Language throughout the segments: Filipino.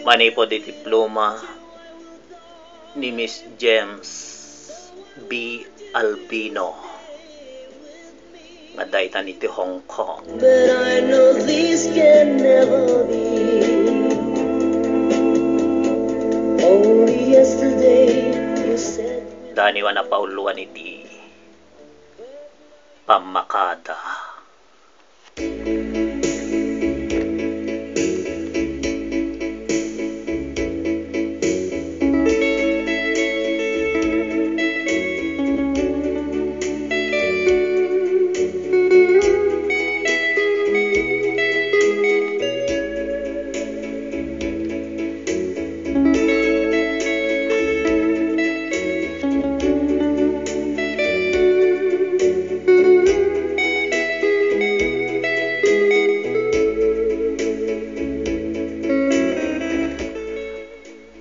Mani po di diploma ni Miss James B. Albino nga daytan iti Hong Kong. But I know this can never be. Only yesterday you said Dani wa napauluan iti pamakada.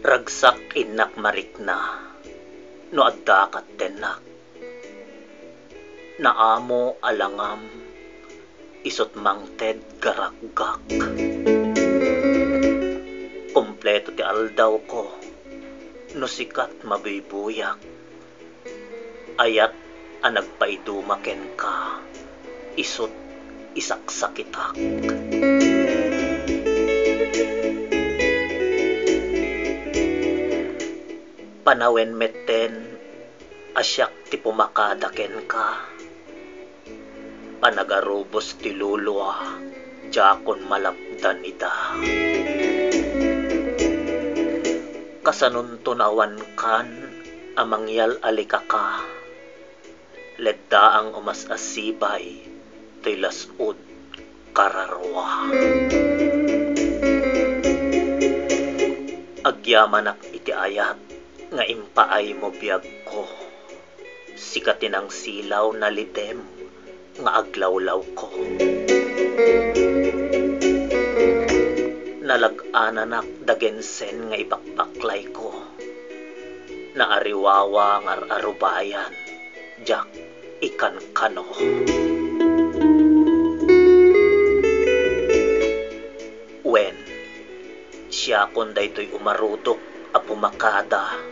Ragsak inak marikna no adda kat tenak naamo alangam isot mangted garagak kompleto ti aldaw ko no sikat mabibuyak ayat ang nagpaidumaken ka isot isaksakitak. Panawen meten asyak ti pumakadaken ka panagarubos ti lulua jakon malapdan ita kasanuntunawan kan amangyal alikaka ledda ang umas asibay ti lasud kararwa agyamanak iti ayat nga impaay mo biyag ko sikatin ang silaw na lidem nga aglawlaw ko nalag-ananak dagensen nga ibakbaklay ko na ariwawa nga arubayan jak ikan kano wen siya kunday to'y umarudok a pumakada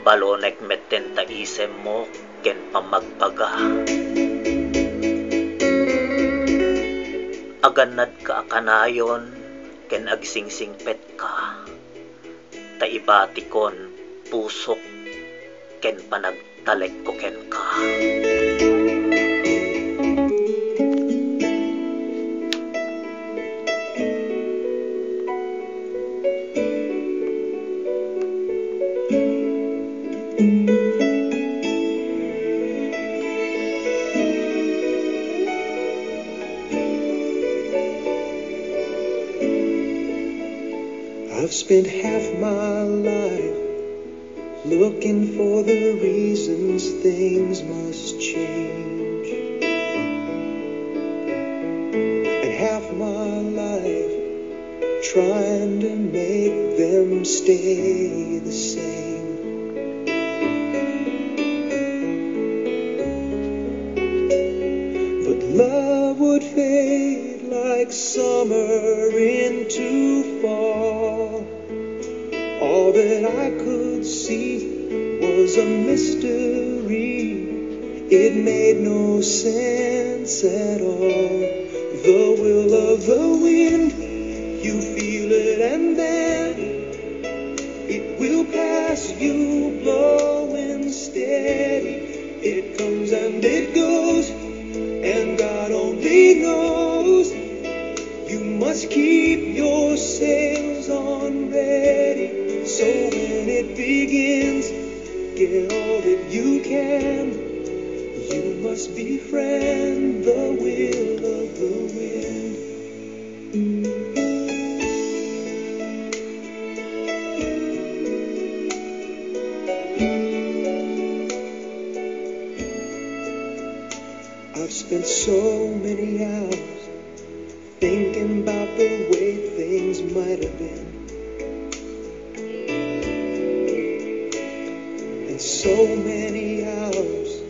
balonek meten ta isem mo ken pamagpaga aganad ka akanayon ken agsingsingpet ka ta ibatikon pusok ken panagtalek ko ken ka. I've spent half my life looking for the reasons things must change, and half my life trying to make them stay the same. But love would fade like summer into fall. All that I could see was a mystery. It made no sense at all. The will of the wind, you feel it and then it will pass you blowing steady. It comes and it goes, and God only knows. You must keep your sails on ready. So when it begins, get all that you can. You must befriend the will of the wind. I've spent so many hours thinking about the way things might have been. And so many hours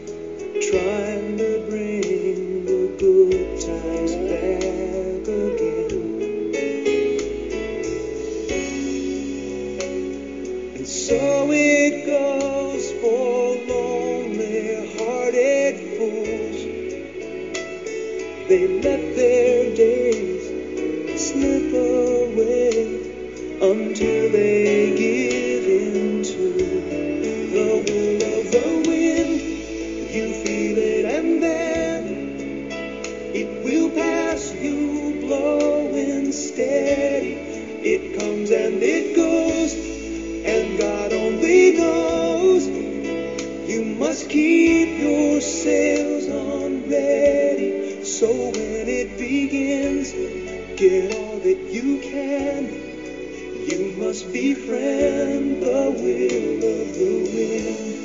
trying to bring the good times back again. keep your sails on ready, so when it begins, get all that you can. You must befriend the will of the wind.